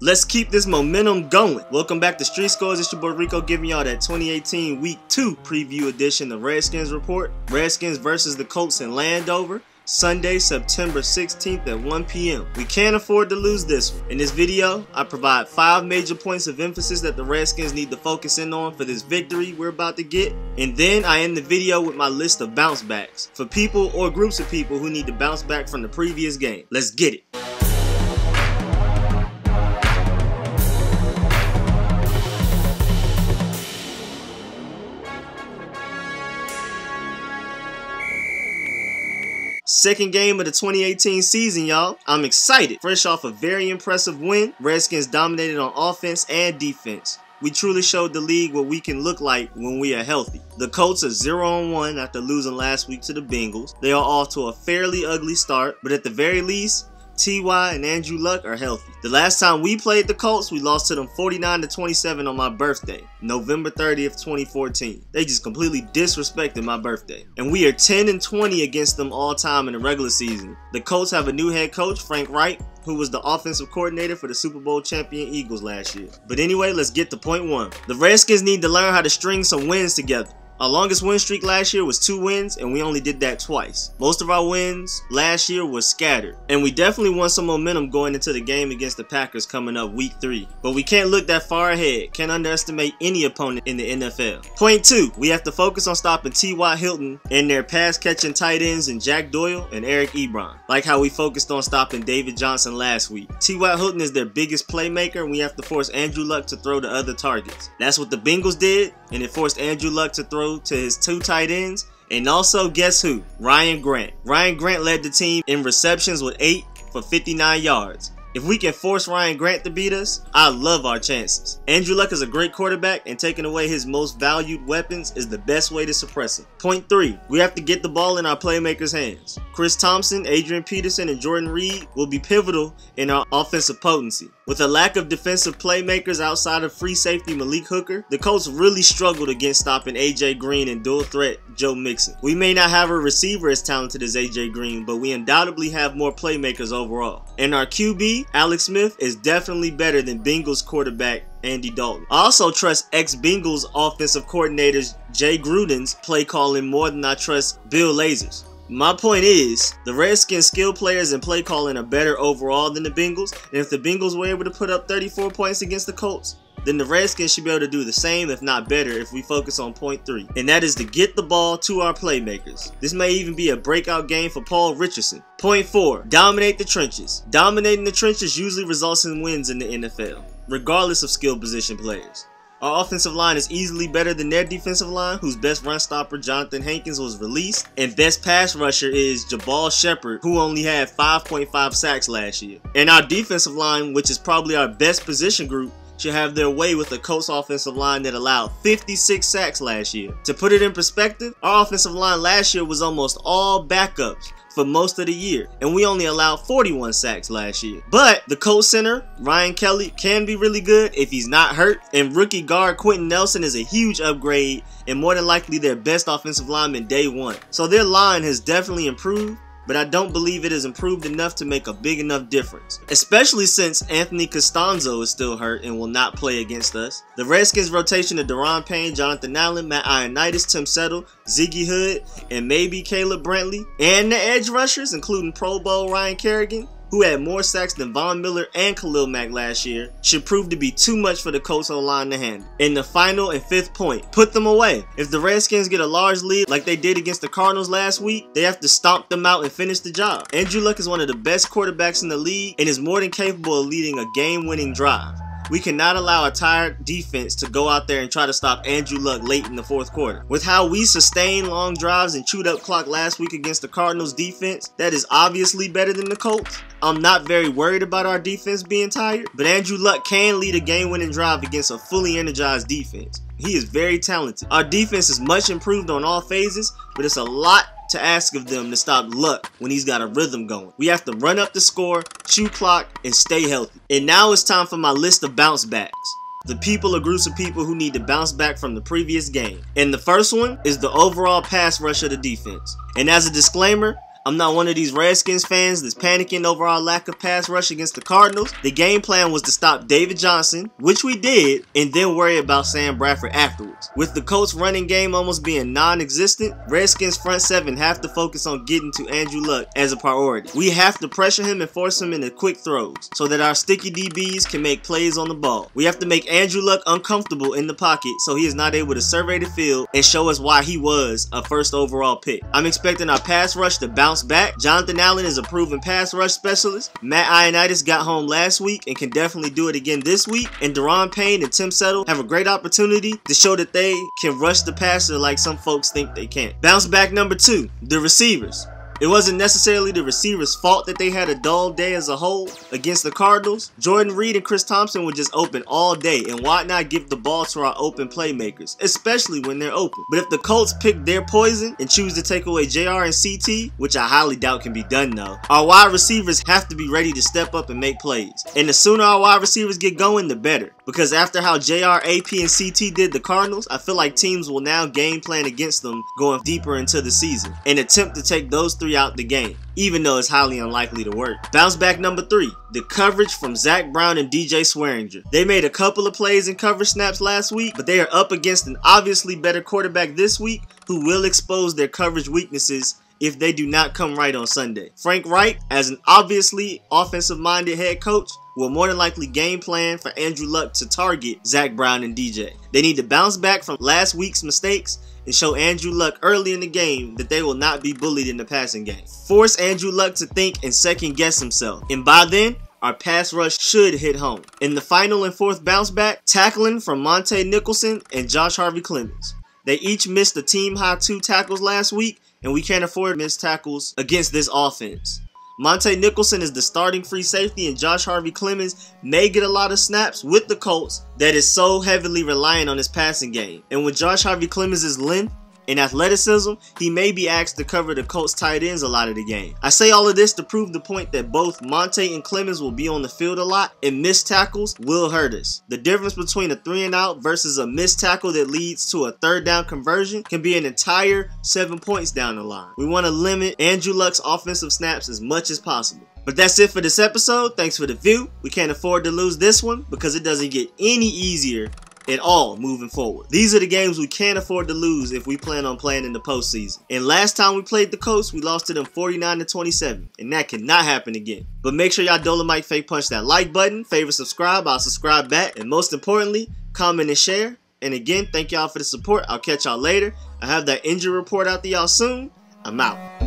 Let's keep this momentum going. Welcome back to Street Scores. It's your boy Rico giving y'all that 2018 Week 2 preview edition of Redskins Report. Redskins versus the Colts in Landover. Sunday, September 16th at 1 p.m. We can't afford to lose this one. In this video, I provide 5 major points of emphasis that the Redskins need to focus in on for this victory we're about to get. And then I end the video with my list of bounce backs for people or groups of people who need to bounce back from the previous game. Let's get it. Second game of the 2018 season, y'all. I'm excited. Fresh off a very impressive win, Redskins dominated on offense and defense. We truly showed the league what we can look like when we are healthy. The Colts are 0-1 after losing last week to the Bengals. They are off to a fairly ugly start, but at the very least, T.Y. and Andrew Luck are healthy. The last time we played the Colts, we lost to them 49-27 on my birthday, November 30th, 2014. They just completely disrespected my birthday. And we are 10-20 against them all time in the regular season. The Colts have a new head coach, Frank Reich, who was the offensive coordinator for the Super Bowl champion Eagles last year. But anyway, let's get to point 1. The Redskins need to learn how to string some wins together. Our longest win streak last year was 2 wins, and we only did that twice. Most of our wins last year were scattered, and we definitely want some momentum going into the game against the Packers coming up week 3. But we can't look that far ahead. Can't underestimate any opponent in the NFL. Point 2, we have to focus on stopping T.Y. Hilton and their pass-catching tight ends in Jack Doyle and Eric Ebron, like how we focused on stopping David Johnson last week. T.Y. Hilton is their biggest playmaker, and we have to force Andrew Luck to throw to other targets. That's what the Bengals did, and it forced Andrew Luck to throw to his 2 tight ends, and also guess who? Ryan Grant. Ryan Grant led the team in receptions with 8 for 59 yards. If we can force Ryan Grant to beat us, I love our chances. Andrew Luck is a great quarterback, and taking away his most valued weapons is the best way to suppress him. Point 3, we have to get the ball in our playmakers' hands. Chris Thompson, Adrian Peterson, and Jordan Reed will be pivotal in our offensive potency. With a lack of defensive playmakers outside of free safety Malik Hooker, the Colts really struggled against stopping A.J. Green and dual threat Joe Mixon. We may not have a receiver as talented as A.J. Green, but we undoubtedly have more playmakers overall. And our QB, Alex Smith, is definitely better than Bengals quarterback Andy Dalton. I also trust ex-Bengals offensive coordinators Jay Gruden's play calling more than I trust Bill Lazor's. My point is, the Redskins' skill players and play calling are better overall than the Bengals, and if the Bengals were able to put up 34 points against the Colts, then the Redskins should be able to do the same, if not better, if we focus on point 3. And that is to get the ball to our playmakers. This may even be a breakout game for Paul Richardson. Point 4, dominate the trenches. Dominating the trenches usually results in wins in the NFL, regardless of skill position players. Our offensive line is easily better than their defensive line, whose best run stopper, Jonathan Hankins, was released, and best pass rusher is Jabal Shepard, who only had 5.5 sacks last year. And our defensive line, which is probably our best position group, should have their way with the Colts offensive line that allowed 56 sacks last year. To put it in perspective, our offensive line last year was almost all backups for most of the year, and we only allowed 41 sacks last year. But the Colts center, Ryan Kelly, can be really good if he's not hurt, and rookie guard Quentin Nelson is a huge upgrade and more than likely their best offensive lineman day 1. So their line has definitely improved, but I don't believe it has improved enough to make a big enough difference, especially since Anthony Costanzo is still hurt and will not play against us. The Redskins rotation of Daron Payne, Jonathan Allen, Matt Ioannidis, Tim Settle, Ziggy Hood, and maybe Caleb Brantley, and the edge rushers, including Pro Bowl Ryan Kerrigan, who had more sacks than Von Miller and Khalil Mack last year, should prove to be too much for the Colts O-line to handle. In the final and 5th point, put them away. If the Redskins get a large lead like they did against the Cardinals last week, they have to stomp them out and finish the job. Andrew Luck is one of the best quarterbacks in the league and is more than capable of leading a game-winning drive. We cannot allow a tired defense to go out there and try to stop Andrew Luck late in the 4th quarter. With how we sustained long drives and chewed up clock last week against the Cardinals defense, that is obviously better than the Colts. I'm not very worried about our defense being tired, but Andrew Luck can lead a game-winning drive against a fully energized defense. He is very talented. Our defense is much improved on all phases, but it's a lot to ask of them to stop Luck when he's got a rhythm going. We have to run up the score, chew clock, and stay healthy. And now it's time for my list of bounce backs. The people or groups of people who need to bounce back from the previous game. And the first one is the overall pass rush of the defense. And as a disclaimer, I'm not one of these Redskins fans that's panicking over our lack of pass rush against the Cardinals. The game plan was to stop David Johnson, which we did, and then worry about Sam Bradford afterwards. With the Colts running game almost being non-existent, Redskins front seven have to focus on getting to Andrew Luck as a priority. We have to pressure him and force him into quick throws so that our sticky DBs can make plays on the ball. We have to make Andrew Luck uncomfortable in the pocket so he is not able to survey the field and show us why he was a first overall pick. I'm expecting our pass rush to bounce back. Jonathan Allen is a proven pass rush specialist. Matt Ioannidis got home last week and can definitely do it again this week. And Daron Payne and Tim Settle have a great opportunity to show that they can rush the passer like some folks think they can't. Bounce back number 2, the receivers. It wasn't necessarily the receivers' fault that they had a dull day as a whole against the Cardinals. Jordan Reed and Chris Thompson were just open all day, and why not give the ball to our open playmakers, especially when they're open. But if the Colts pick their poison and choose to take away JR and CT, which I highly doubt can be done though, our wide receivers have to be ready to step up and make plays. And the sooner our wide receivers get going, the better. Because after how JR, AP, and CT did the Cardinals, I feel like teams will now game plan against them going deeper into the season and attempt to take those 3 out the game, even though it's highly unlikely to work. Bounce back number 3, the coverage from Zach Brown and DJ Swearinger. They made a couple of plays in coverage snaps last week, but they are up against an obviously better quarterback this week who will expose their coverage weaknesses if they do not come right on Sunday. Frank Reich, as an obviously offensive-minded head coach, will more than likely game plan for Andrew Luck to target Zach Brown and DJ. They need to bounce back from last week's mistakes and show Andrew Luck early in the game that they will not be bullied in the passing game. Force Andrew Luck to think and second guess himself. And by then, our pass rush should hit home. In the final and 4th bounce back, tackling from Monte Nicholson and Josh Harvey-Clemons. They each missed a team-high 2 tackles last week, and we can't afford missed tackles against this offense. Monte Nicholson is the starting free safety, and Josh Harvey-Clemons may get a lot of snaps with the Colts that is so heavily reliant on his passing game. And with Josh Harvey-Clemons' length and athleticism, he may be asked to cover the Colts tight ends a lot of the game. I say all of this to prove the point that both Monte and Clemons will be on the field a lot, and missed tackles will hurt us. The difference between a 3 and out versus a missed tackle that leads to a 3rd down conversion can be an entire 7 points down the line. We want to limit Andrew Luck's offensive snaps as much as possible. But that's it for this episode. Thanks for the view. We can't afford to lose this one because it doesn't get any easier at all moving forward. These are the games we can't afford to lose if we plan on playing in the postseason. And last time we played the Colts, we lost to them 49-27, and that cannot happen again. But make sure y'all Dolemite fake punch that like button, favorite, subscribe, I'll subscribe back, and most importantly, comment and share. And again, thank y'all for the support. I'll catch y'all later. I have that injury report out to y'all soon. I'm out.